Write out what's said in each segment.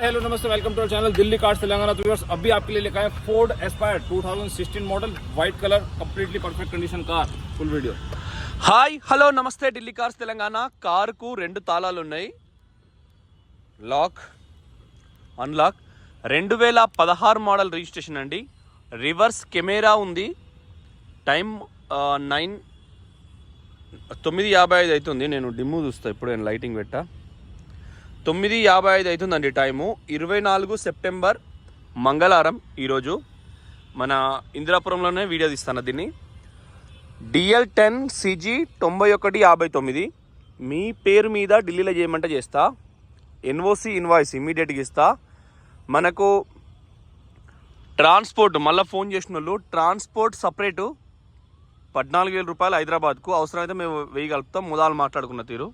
Hello नमस्ते, welcome to our channel Delhi Cars Telangana. तो viewers, अभी आपके लिए लेकर आए Ford Aspire 2016 model, white colour, completely perfect condition car. Full video. Hi hello నమస్తే, ఢిల్లీ కార్స్ తెలంగాణ. కారుకు 2 తాళాలు ఉన్నాయి, లాక్ అన్లాక్. 2016 మోడల్ రిజిస్ట్రేషన్ అండి. రివర్స్ కెమెరా ఉంది. టైం 9:55 అవుతుంది. నేను డిమ్ము చూస్తా, ఇప్పుడు నేను లైటింగ్ పెట్టా. 9:55 అవుతుందండి టైము. 24 సెప్టెంబర్ మంగళవారం ఈరోజు. మన ఇందిరాపురంలోనే వీడియో తీస్తాను దీన్ని. DL10 CG 9159 మీ పేరు మీద ఢిల్లీలో చేయమంటే చేస్తా. NOC ఇన్వాయిస్ ఇమీడియట్గా ఇస్తా. మనకు ట్రాన్స్పోర్ట్, మళ్ళీ ఫోన్ చేసిన వాళ్ళు ట్రాన్స్పోర్ట్ సపరేటు 14,000 రూపాయలు హైదరాబాద్కు. అవసరమైతే మేము 1000 కలుపుతాం, ముదాలు మాట్లాడుకున్న తీరు.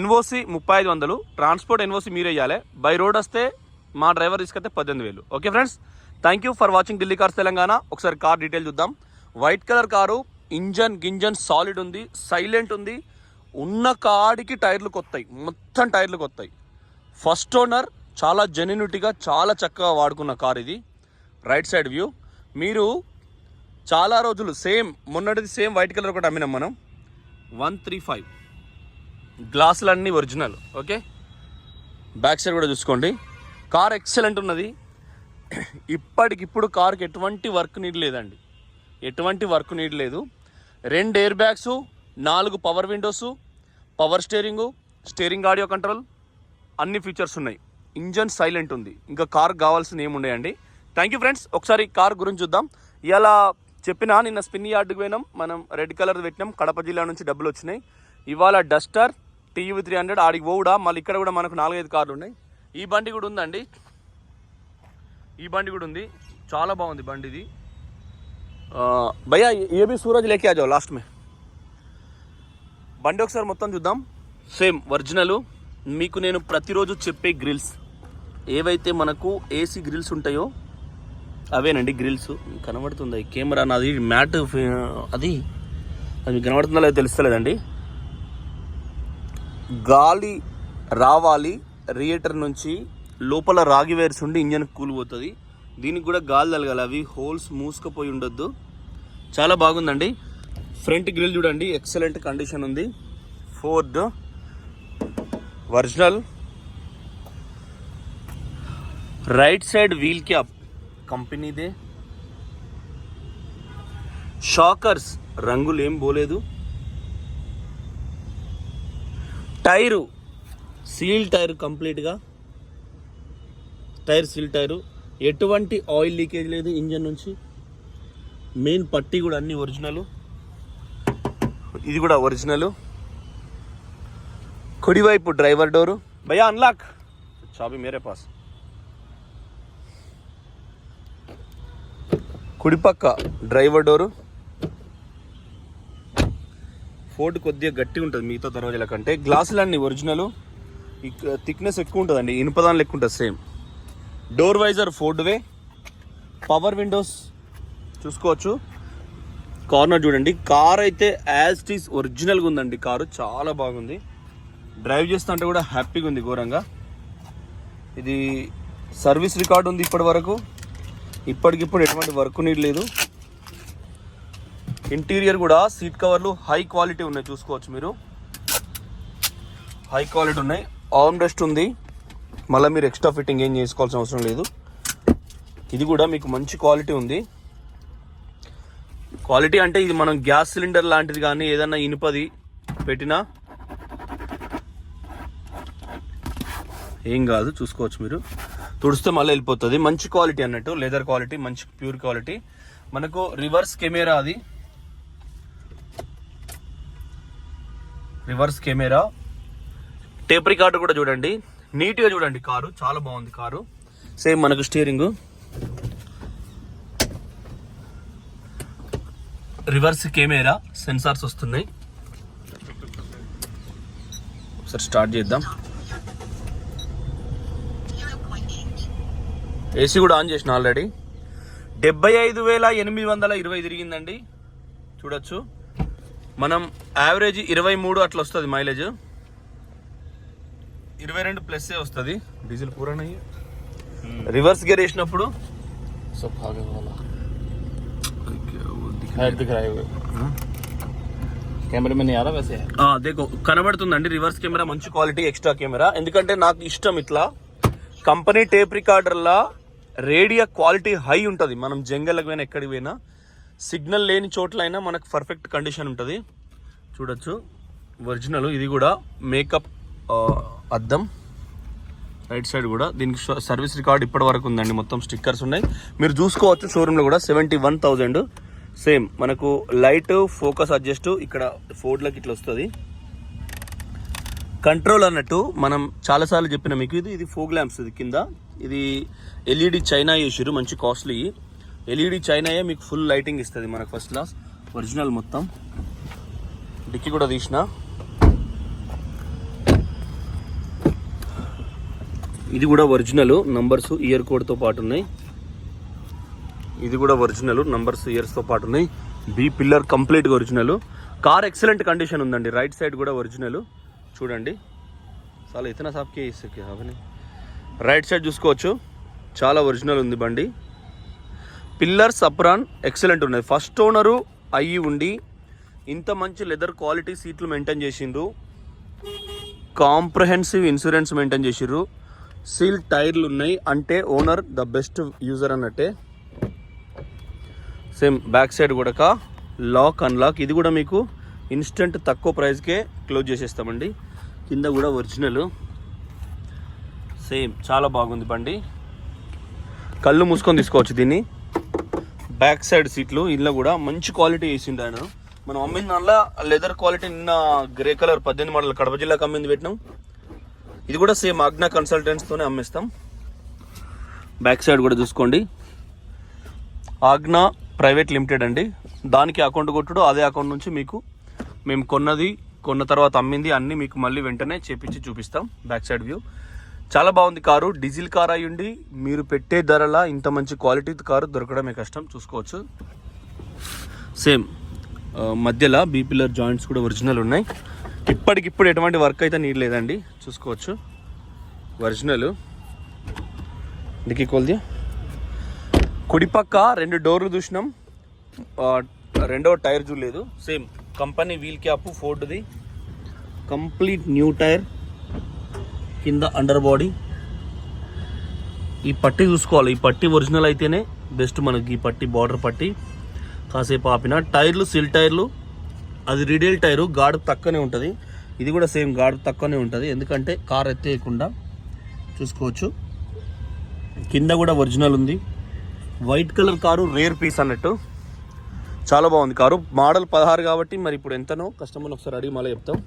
NOC 3500, ట్రాన్స్పోర్ట్ NOC మీరే ఇవ్వాలి. బై రోడ్ వస్తే మా డ్రైవర్ తీసుకొస్తే 18,000. Okay friends, thank you for watching Delhi Cars Telangana. ఒకసారి కార్ డీటెయిల్ చూద్దాం. White colour car, engine solid ఉంది, సైలెంట్ ఉంది. ఉన్న కాడికి టైర్లు కొత్తాయి, మొత్తం టైర్లు కొత్తాయి. ఫస్ట్ ఓనర్, చాలా జెన్యూనిటీగా చాలా చక్కగా వాడుకున్న కార్ ఇది. Right side view. మీరు చాలా రోజులు మొన్నటిది సేమ్ వైట్ కలర్ ఒకటి అమ్మినాం మనం. 135 గ్లాసులన్నీ ఒరిజినల్. ఓకే, బ్యాక్ సైడ్ కూడా చూసుకోండి. కార్ ఎక్సలెంట్ ఉన్నది. ఇప్పటికిప్పుడు కార్కి ఎటువంటి వర్క్ నీడ్ లేదండి, ఎటువంటి వర్క్ నీడ్ లేదు. 2 air bags, 4 power Windows, power steering audio control, అన్ని ఫీచర్స్ ఉన్నాయి. ఇంజన్ సైలెంట్ ఉంది. ఇంకా కార్ కావాల్సిన ఏమున్నాయండి. Thank you friends. ఒకసారి కార్ గురించి చూద్దాం. ఇలా చెప్పినా, నిన్న స్పిన్ యార్డ్కి పోయినాం, మనం రెడ్ కలర్ పెట్టినాం. కడప జిల్లా నుంచి డబ్బులు వచ్చినాయి. ఇవాళ డస్టర్ TUV 300 ఆడికి పోవుడా. మళ్ళీ ఇక్కడ కూడా మనకు 4-5 కార్లు ఉన్నాయి. ఈ బండి కూడా ఉందండి, ఈ బండి కూడా ఉంది. చాలా బాగుంది బండి ఇది. భయ్యా ఏ भी सूरज लेके आ जाओ लास्ट में. బండి ఒకసారి మొత్తం చూద్దాం. Same original. మీకు నేను ప్రతిరోజు చెప్పే గ్రిల్స్ ఏవైతే మనకు AC గ్రిల్స్ ఉంటాయో అవేనండి గ్రిల్స్. కనబడుతుంది కెమెరా నాది మ్యాట్, అది మీకు కనబడుతుందో లేదో తెలుస్తలేదండి. గాలి రావాలి రేడియేటర్ నుంచి, లోపల రాగి వైర్స్ ఉండి ఇంజన్ కూలిపోతుంది. దీనికి కూడా గాలి తగలాలి, అవి హోల్స్ మూసుకుపోయి ఉండొద్దు. చాలా బాగుందండి. ఫ్రంట్ గ్రిల్ చూడండి, ఎక్సలెంట్ కండిషన్ ఉంది. Ford original. Right side wheel cap కంపెనీదే. షాకర్స్ రంగులు ఏం పోలేదు. టైరు సీల్ టైర్, కంప్లీట్గా టైర్ సీల్ టైరు. ఎటువంటి ఆయిల్ లీకేజ్ లేదు ఇంజన్ నుంచి. మెయిన్ పట్టీ కూడా అన్ని ఒరిజినల్. ఇది కూడా ఒరిజినల్. కుడివైపు డ్రైవర్ డోరు. భయ్యా అన్లాక్, చాబీ మేరే పాస్. కుడిపక్క డ్రైవర్ డోరు. ఫోర్డ్ కొద్దిగా గట్టిగా ఉంటుంది మిగతా దర్వాజాల కంటే. గ్లాసులన్నీ ఒరిజినల్. థిక్నెస్ ఎక్కువ ఉంటుందండి, ఇనుపదాని లెక్క ఉంటుంది సేమ్. డోర్ వైజర్ ఫోర్డ్వే. పవర్ విండోస్ చూసుకోవచ్చు. కార్నర్ చూడండి. కార్ అయితే యాజ్ ఇట్ ఈస్ ఒరిజినల్గా ఉందండి. కారు చాలా బాగుంది. డ్రైవ్ చేస్తుంటే కూడా హ్యాపీగా ఉంది ఘోరంగా. ఇది సర్వీస్ రికార్డు ఉంది ఇప్పటి వరకు. ఇప్పటికిప్పుడు ఎటువంటి వర్క్ నీడ్ లేదు. ఇంటీరియర్ కూడా సీట్ కవర్లు హై క్వాలిటీ ఉన్నాయి, చూసుకోవచ్చు మీరు. హై క్వాలిటీ ఉన్నాయి. ఆర్మ్ రెస్ట్ ఉంది. మళ్ళీ మీరు ఎక్స్ట్రా ఫిట్టింగ్ ఏం చేసుకోవాల్సిన అవసరం లేదు. ఇది కూడా మీకు మంచి క్వాలిటీ ఉంది. క్వాలిటీ అంటే ఇది మనం గ్యాస్ సిలిండర్ లాంటిది కానీ ఏదన్నా ఇనుపది పెట్టినా ఏం కాదు, చూసుకోవచ్చు మీరు. తుడిస్తే మళ్ళీ వెళ్ళిపోతుంది. మంచి క్వాలిటీ అన్నట్టు, లెదర్ క్వాలిటీ, మంచి ప్యూర్ క్వాలిటీ. మనకు రివర్స్ కెమెరా, అది రివర్స్ కెమెరా. టేప్ రికార్డర్ కూడా చూడండి, నీట్గా చూడండి. కారు చాలా బాగుంది. కారు సేమ్ మనకు స్టీరింగ్, రివర్స్ కెమెరా, సెన్సార్స్ వస్తున్నాయి. ఒకసారి స్టార్ట్ చేద్దాం. AC కూడా ఆన్ చేసిన ఆల్రెడీ. 75,820 తిరిగిందండి, చూడొచ్చు. మనం యావరేజ్ 23 అట్లా వస్తుంది మైలేజ్. 22+ వస్తుంది. డీజిల్ పూరా రివర్స్ గేర్ వేసినప్పుడు सब भागे वाला हेड दिख रहा है कैमरे में नहीं आ रहा वैसे దేకో కనబడుతుందండి రివర్స్ కెమెరా మంచి క్వాలిటీ ఎక్స్ట్రా కెమెరా. ఎందుకంటే నాకు ఇష్టం ఇట్లా కంపెనీ టేప్ రికార్డర్లా రేడియో క్వాలిటీ హై ఉంటుంది. మనం జంగల్కి పోయినా ఎక్కడికి పోయినా సిగ్నల్ లేని చోట్లైనా మనకు పర్ఫెక్ట్ కండిషన్ ఉంటుంది. చూడొచ్చు ఒరిజినల్. ఇది కూడా మేకప్ అద్దం రైట్ సైడ్ కూడా. దీనికి సర్వీస్ రికార్డ్ ఇప్పటి వరకు ఉందండి. మొత్తం స్టిక్కర్స్ ఉన్నాయి, మీరు చూసుకోవచ్చు. షోరూంలో కూడా 71,000. సేమ్ మనకు లైట్ ఫోకస్ అడ్జస్ట్ ఇక్కడ ఫోర్డ్లకి ఇట్లా వస్తుంది. కంట్రోల్ అన్నట్టు మనం చాలాసార్లు చెప్పిన మీకు ఇది ఫోగ్ ల్యాంప్స్. ఇది కింద ఇది ఎల్ఈడి చైనా వేసారు, మంచి కాస్ట్లీ ఎల్ఈడి చైనాయే మీకు ఫుల్ లైటింగ్ ఇస్తుంది మనకు ఫస్ట్ క్లాస్. ఒరిజినల్ మొత్తం. డిక్కీ కూడా తీసిన. ఇది కూడా ఒరిజినల్, నంబర్స్ ఇయర్ కోడ్తో పాటు ఉన్నాయి. ఇది కూడా ఒరిజినల్, నంబర్స్ ఇయర్స్తో పాటు ఉన్నాయి. బీ పిల్లర్ కంప్లీట్గా ఒరిజినల్. కార్ ఎక్సలెంట్ కండిషన్ ఉందండి. రైట్ సైడ్ కూడా ఒరిజినల్. చూడండి చాలా ఇతనా సాప్కే ఇసుకే అవని. రైట్ సైడ్ చూసుకోవచ్చు, చాలా ఒరిజినల్ ఉంది బండి. పిల్లర్స్ అప్రాన్ ఎక్సలెంట్ ఉన్నాయి. ఫస్ట్ ఓనరు అయ్యి ఉండి ఇంత మంచి లెదర్ క్వాలిటీ సీట్లు మెయింటైన్ చేసిండ్రు. కాంప్రహెన్సివ్ ఇన్సూరెన్స్ మెయింటైన్ చేసిర్రు. సీల్ టైర్లు ఉన్నాయి అంటే ఓనర్ ద బెస్ట్ యూజర్ అన్నట్టే. సేమ్ బ్యాక్ సైడ్ కూడా లాక్ అన్లాక్. ఇది కూడా మీకు ఇన్స్టెంట్ తక్కువ ప్రైస్కే క్లోజ్ చేసేస్తామండి. కింద కూడా ఒరిజినల్. సేమ్ చాలా బాగుంది బండి. కళ్ళు మూసుకొని తీసుకోవచ్చు దీన్ని. బ్యాక్ సైడ్ సీట్లు ఇందులో కూడా మంచి క్వాలిటీ వేసిండు ఆయన. మనం అమ్మిన దానిలో లెదర్ క్వాలిటీ నిన్న గ్రే కలర్ 18 మోడల్ కడప జిల్లాకి అమ్మింది పెట్టినాం. ఇది కూడా సేమ్ ఆజ్ఞా కన్సల్టెంట్స్తోనే అమ్మేస్తాం. బ్యాక్ సైడ్ కూడా చూసుకోండి. ఆజ్ఞా ప్రైవేట్ లిమిటెడ్ అండి. దానికి అకౌంట్ కొట్టుడు, అదే అకౌంట్ నుంచి మీకు మేము కొన్న తర్వాత అమ్మింది అన్నీ మీకు మళ్ళీ వెంటనే చేపించి చూపిస్తాం. బ్యాక్ సైడ్ వ్యూ చాలా బాగుంది. కారు డీజిల్ కార్ అయ్యుండి మీరు పెట్టే ధరలా ఇంత మంచి క్వాలిటీ కారు దొరకడమే కష్టం. చూసుకోవచ్చు. సేమ్ మధ్యలో బీ పిల్లర్ జాయింట్స్ కూడా ఒరిజినల్ ఉన్నాయి. ఇప్పటికిప్పుడు ఎటువంటి వర్క్ అయితే నీడ్ లేదండి. చూసుకోవచ్చు ఒరిజినల్. డిక్కీ కొలిది కుడిపక్క 2 డోర్లు చూసినాం, రెండవ టైర్ చూడలేదు. సేమ్ కంపెనీ వీల్ క్యాప్ ఫోర్డ్ది, కంప్లీట్ న్యూ టైర్. కింద అండర్ బాడీ. ఈ పట్టి చూసుకోవాలి, ఈ పట్టి ఒరిజినల్ అయితేనే బెస్ట్ మనకి. ఈ పట్టి బార్డర్ పట్టి కాసేపు ఆపిన. టైర్లు సిల్ టైర్లు, అది రీడేల్ టైరు, గాడు తక్కువనే ఉంటుంది. ఇది కూడా సేమ్ గాడు తక్కువనే ఉంటుంది, ఎందుకంటే కార్ ఎత్తేయకుండా. చూసుకోవచ్చు కింద కూడా ఒరిజినల్ ఉంది. White colour car rare piece అన్నట్టు. చాలా బాగుంది కారు. మోడల్ 16 కాబట్టి మరి ఇప్పుడు ఎంతనో కస్టమర్ని ఒకసారి అడిగి మళ్ళీ చెప్తాం.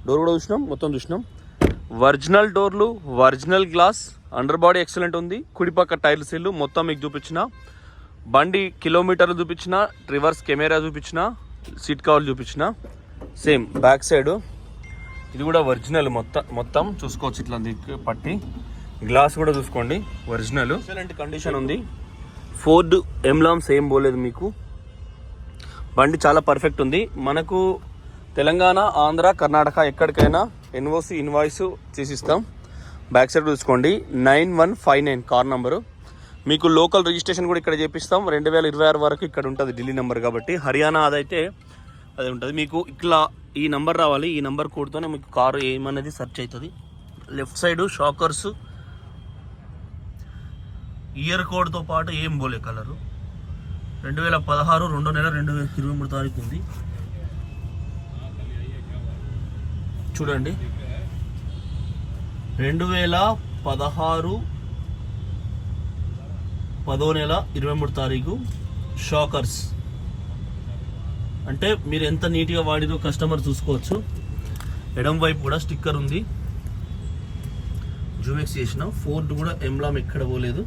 డోర్ కూడా చూసినాం, మొత్తం చూసినాం. ఒరిజినల్ డోర్లు, original glass, under body excellent ఉంది. కుడిపక్క టైర్లు సెల్లు మొత్తం మీకు చూపించిన. బండి కిలోమీటర్లు చూపించిన, రివర్స్ కెమెరా చూపించిన, సీట్ కవర్లు చూపించిన. సేమ్ బ్యాక్ సైడ్ ఇది కూడా ఒరిజినల్. మొత్తం చూసుకోవచ్చు. ఇట్లా పట్టి గ్లాస్ కూడా చూసుకోండి ఒరిజినల్. ఎక్సలెంట్ కండిషన్ ఉంది. ఫోర్డ్ ఎంబ్లమ్ సేమ్ పోలేదు మీకు. బండి చాలా పర్ఫెక్ట్ ఉంది. మనకు తెలంగాణ, ఆంధ్ర, కర్ణాటక ఎక్కడికైనా ఎన్ఓసి ఇన్వాయిస్ చేసిస్తాం. బ్యాక్ సైడ్ చూసుకోండి 9159 కార్ నంబరు. మీకు లోకల్ రిజిస్ట్రేషన్ కూడా ఇక్కడ చేపిస్తాం. 2026 వరకు ఇక్కడ ఉంటుంది, ఢిల్లీ నెంబర్ కాబట్టి. హర్యానా అదైతే అది ఉంటుంది. మీకు ఇట్లా ఈ నెంబర్ రావాలి, ఈ నెంబర్ కోడ్తోనే మీకు కారు ఏమనేది సెర్చ్ అవుతుంది. లెఫ్ట్ సైడ్ షాకర్స్ ఇయర్ కోడ్తో పాటు ఏం పోలే కలరు. 2016 2వ నెల 2023 తారీఖు ఉంది. చూడండి 2016 10వ నెల 23 తారీఖు షాకర్స్. అంటే మీరు ఎంత నీట్గా వాడిదో కస్టమర్ చూసుకోవచ్చు. ఎడం వైపు కూడా స్టిక్కర్ ఉంది, జూమెక్స్ చేసిన. ఫోర్డ్ కూడా ఎంబ్లామ్ ఎక్కడ పోలేదు,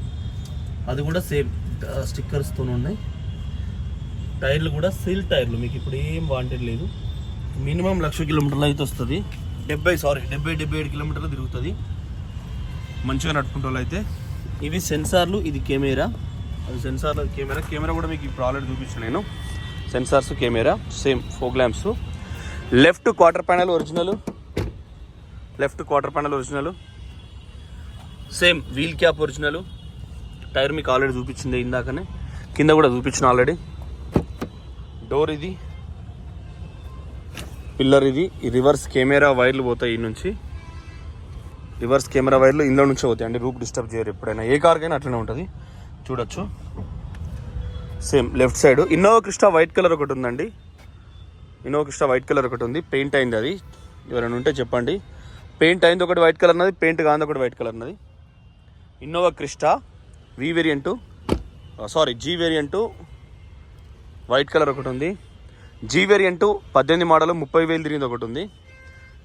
అది కూడా సేమ్ స్టిక్కర్స్తో ఉన్నాయి. టైర్లు కూడా సీల్ టైర్లు, మీకు ఇప్పుడు ఏం వాంటెడ్ లేదు. మినిమం 1,00,000 కిలోమీటర్లు అయితే వస్తుంది. 70-77 కిలోమీటర్లు తిరుగుతుంది మంచిగా నడుపుకుంటే వాళ్ళు అయితే. ఇవి సెన్సార్లు, ఇది కెమెరా. అది సెన్సార్లు, కెమెరా కూడా మీకు ఇప్పుడు ఆల్రెడీ చూపించాను నేను. Sensors, camera, same fog lamps. Left quarter panel original. Left quarter panel original, same wheel cap original, tyre మీకు ఆల్రెడీ చూపించింది ఇందాకనే, కింద కూడా చూపించిన ఆల్రెడీ. డోర్ ఇది, పిల్లర్ ఇది, ఈ రివర్స్ కెమెరా వైర్లు పోతాయి ఈ నుంచి, రివర్స్ కెమెరా వైర్లు ఇందులో నుంచి పోతాయి అండి. రూప్ డిస్టర్బ్ చేయరు ఎప్పుడైనా, ఏ కార్కైనా అట్లనే ఉంటుంది చూడొచ్చు. Same left side Innova Crysta white colour ఒకటి ఉందండి, ఇన్నోవా క్రిస్టా వైట్ కలర్ ఒకటి ఉంది, పెయింట్ అయింది. అది ఎవరైనా ఉంటే చెప్పండి. పెయింట్ అయింది ఒకటి వైట్ కలర్ ఉన్నది, పెయింట్ కాంది ఒకటి వైట్ కలర్ ఉన్నది. Innova Crysta G variant white colour ఒకటి ఉంది. జీ వేరియంటు 18 మోడల్ 30,000 తిరిగింది ఒకటి ఉంది.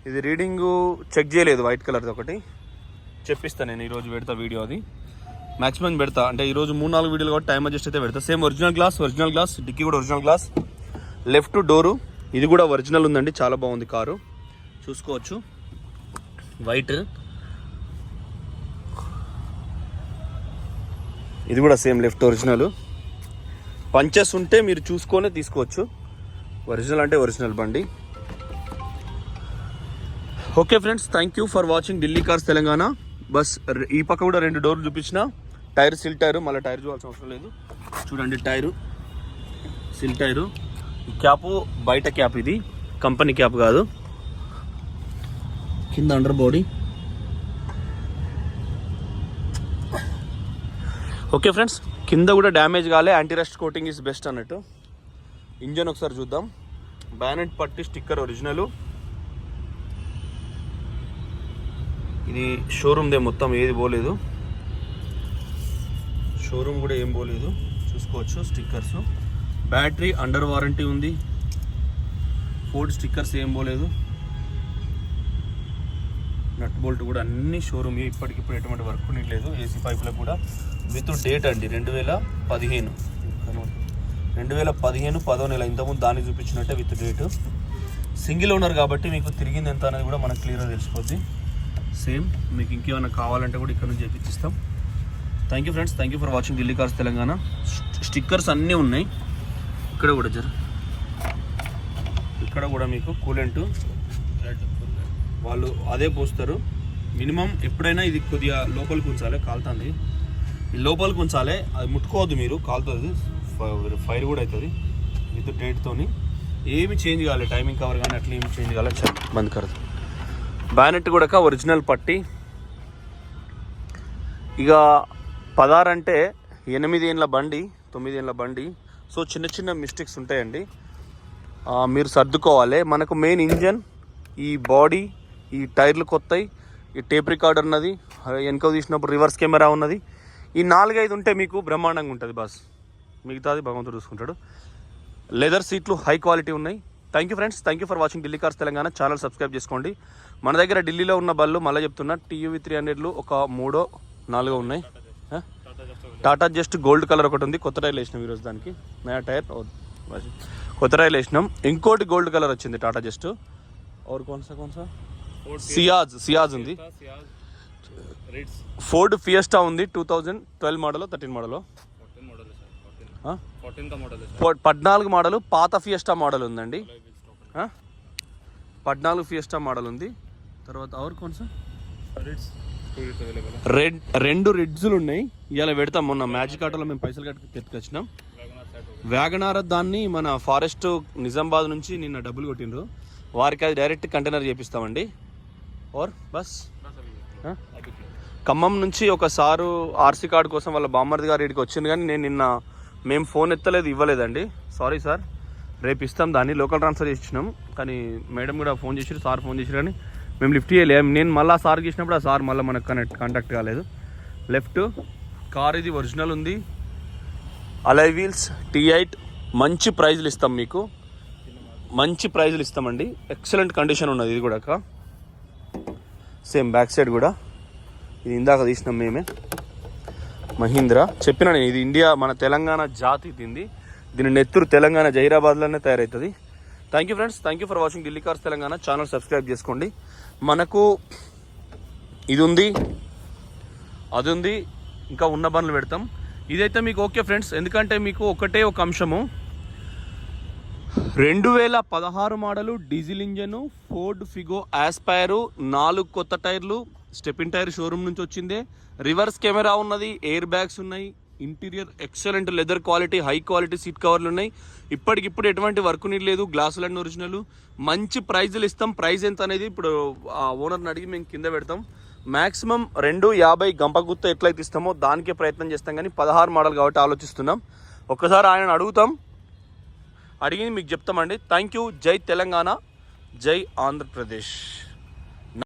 ఇది రీడింగు చెక్ చేయలేదు, వైట్ కలర్ది ఒకటి చెప్పిస్తాను నేను ఈరోజు పెడతా వీడియో. అది మ్యాక్సిమం పెడతా, అంటే ఈరోజు 3-4 వీడియోలు కాబట్టి టైం అడ్జస్ట్ అయితే పెడతా. సేమ్ ఒరిజినల్ గ్లాస్, డిక్కీ కూడా ఒరిజినల్ గ్లాస్. లెఫ్ట్ డోరు ఇది కూడా ఒరిజినల్ ఉందండి, చాలా బాగుంది కారు, చూసుకోవచ్చు. వైట్ ఇది కూడా సేమ్ లెఫ్ట్ ఒరిజినల్. పంచెస్ ఉంటే మీరు చూసుకొని తీసుకోవచ్చు, ఒరిజినల్ అంటే ఒరిజినల్ బండి. Okay friends, thank you for watching Delhi Cars Telangana. Bus ఈ పక్క కూడా 2 డోర్లు చూపించిన, టైర్ సిల్ టైరు, మళ్ళీ టైర్ చూడాల్సిన అవసరం లేదు. చూడండి టైరు సిల్ టైరు, క్యాప్ బయట క్యాప్, ఇది కంపెనీ క్యాప్ కాదు. కింద అండర్ బాడీ. ఓకే ఫ్రెండ్స్, కింద కూడా డ్యామేజ్ కాలే, anti rust coating is best అన్నట్టు. ఇంజన్ ఒకసారి చూద్దాం. బ్యానెట్ పట్టి స్టిక్కర్ ఒరిజినల్, ఇది షోరూమ్దే మొత్తం, ఏది పోలేదు, షోరూమ్ కూడా ఏం పోలేదు, చూసుకోవచ్చు. స్టిక్కర్స్, బ్యాటరీ అండర్ వారంటీ ఉంది, ఫోర్డ్ స్టిక్కర్స్ ఏం పోలేదు, నట్ బోల్ట్ కూడా అన్ని షోరూమ్, ఇప్పటికిప్పుడు ఎటువంటి వర్క్ లేదు. ఏసీ పైపులకు కూడా విత్ డేట్ అండి 2015 10వ నెల, ఇంతకుముందు దాన్ని చూపించినట్టే విత్ డేట్. సింగిల్ ఓనర్ కాబట్టి మీకు తిరిగింది ఎంత అనేది కూడా మనకు క్లియర్గా తెలిసిపోద్ది. సేమ్ మీకు ఇంకేమైనా కావాలంటే కూడా ఇక్కడ నుంచి చేపిస్తాం. Thank you friends, thank you for watching Delhi Cars Telangana. Stickers అన్నీ ఉన్నాయి, ఇక్కడ కూడా ఇక్కడ కూడా మీకు కూలెంట్ వాళ్ళు అదే పోస్తారు. మినిమం ఎప్పుడైనా ఇది కొద్దిగా లోపలికి ఉంచాలి, కాలుతుంది, ఈ లోపలికి ఉంచాలి, అది ముట్టుకోవద్దు మీరు, కాలుతుంది, ఫైర్ కూడా అవుతుంది. విత్ డేట్తోని ఏమి చేంజ్ కావాలి, టైమింగ్ కవర్ కానీ అట్లా ఏమి చేంజ్ కావాలి, బంద్ కరదు. బ్యానెట్ కూడా ఒరిజినల్ పట్టి. ఇక 16 అంటే 8 ఏళ్ళ బండి, 9 ఏళ్ళ బండి, సో చిన్న మిస్టేక్స్ ఉంటాయండి, మీరు సర్దుకోవాలి. మనకు మెయిన్ ఇంజన్, ఈ బాడీ, ఈ టైర్లు కొత్తవి, ఈ టేప్ రికార్డర్ ఉన్నది, వెనక తీసినప్పుడు రివర్స్ కెమెరా ఉన్నది, ఈ 4-5 ఉంటే మీకు బ్రహ్మాండంగా ఉంటుంది బస్. మిగతాది భగవంతుడు చూసుకుంటాడు. లెదర్ సీట్లు హై క్వాలిటీ ఉన్నాయి. Thank you friends, thank you for watching Delhi Cars Telangana. Channel subscribe చేసుకోండి. మన దగ్గర ఢిల్లీలో ఉన్న బళ్ళు మళ్ళీ చెప్తున్నా, TUV 300లు ఒక 3-4 ఉన్నాయి. టాటా జస్ట్ గోల్డ్ కలర్ ఒకటి ఉంది, కొత్త టైర్లు వేసినాం ఈరోజు, దానికి నయా టైర్ కొత్త టైర్లు వేసినాం. ఇంకోటి గోల్డ్ కలర్ వచ్చింది టాటా జస్ట్. और कौन सा సియాజ్ ఉంది. ఫోర్డ్ ఫియస్టా ఉంది, 2012 మోడల్ 13 మోడల్ 14 మోడల్, పాత ఫియస్టా మోడల్ ఉందండి, 14 ఫియస్టా మోడల్ ఉంది. తర్వాత और कौन सा రెండు రిడ్జ్లు ఉన్నాయి. ఇవాళ పెడతాం, మొన్న మ్యాజిక్ ఆటోలో మేము పైసలు కట్టుకొచ్చినాం. వ్యాగనార్ దాన్ని మన ఫారెస్ట్ నిజామాబాద్ నుంచి నిన్న డబ్బులు కొట్టిండ్రు, వారికి అది డైరెక్ట్ కంటైనర్ చేపిస్తామండి. ఓర్ బస్ ఖమ్మం నుంచి ఒక సారు ఆర్సీ కార్డు కోసం వాళ్ళ బామ్మర్ది గారు ఇక్కడికి వచ్చింది, కానీ నేను నిన్న మేము ఫోన్ ఎత్తలేదు, ఇవ్వలేదండి, సారీ సార్, రేపు ఇస్తాం. దాన్ని లోకల్ ట్రాన్స్ఫర్ చేసినాం, కానీ మేడం కూడా ఫోన్ చేసారు, సార్ ఫోన్ చేసారు, కానీ మేము లిఫ్ట్ చేయలేము. నేను మళ్ళీ సార్కి ఇచ్చినప్పుడు ఆ సార్ మళ్ళీ మనకు కాంటాక్ట్ కాలేదు. లెఫ్ట్ కార్ ఇది ఒరిజినల్ ఉంది, అలై వీల్స్, T8, మంచి ప్రైజ్లు ఇస్తాం మీకు, మంచి ప్రైజ్లు ఇస్తామండి, ఎక్సలెంట్ కండిషన్ ఉన్నది. ఇది కూడా సేమ్ బ్యాక్ సైడ్ కూడా, ఇది ఇందాక తీసినాం మేమే, మహీంద్రా. చెప్పినా నేను, ఇది ఇండియా మన తెలంగాణ జాతి తింది, దీని నెత్తురు తెలంగాణ జైరాబాద్లోనే తయారవుతుంది. Thank you friends, thank you for watching Delhi Cars Telangana. Channel subscribe చేసుకోండి. మనకు ఇది ఉంది, అది ఉంది, ఇంకా ఉన్న బండ్లు పెడతాం. ఇదైతే మీకు ఓకే ఫ్రెండ్స్, ఎందుకంటే మీకు ఒకటే ఒక అంశము, 2016 model diesel engine Ford Figo Aspire, 4 కొత్త టైర్లు, స్టెపిన్ టైర్ షోరూమ్ నుంచి వచ్చిందే, రివర్స్ కెమెరా ఉన్నది, ఎయిర్ బ్యాగ్స్ ఉన్నాయి, interior excellent leather quality, high quality seat కవర్లు ఉన్నాయి. ఇప్పటికిప్పుడు ఎటువంటి వర్క్ నీడ్ లేదు, గ్లాసులన్నీ ఒరిజినల్. మంచి ప్రైజులు ఇస్తాం. ప్రైస్ ఎంత అనేది ఇప్పుడు ఆ ఓనర్ని అడిగి మేము కింద పెడతాం. మ్యాక్సిమం 250 గంప గుత్త ఎట్లయితే ఇస్తామో దానికే ప్రయత్నం చేస్తాం, కానీ 16 మోడల్ కాబట్టి ఆలోచిస్తున్నాం. ఒక్కసారి ఆయన అడుగుతాం, అడిగింది మీకు చెప్తామండి. Thank you. జై తెలంగాణ, జై ఆంధ్రప్రదేశ్.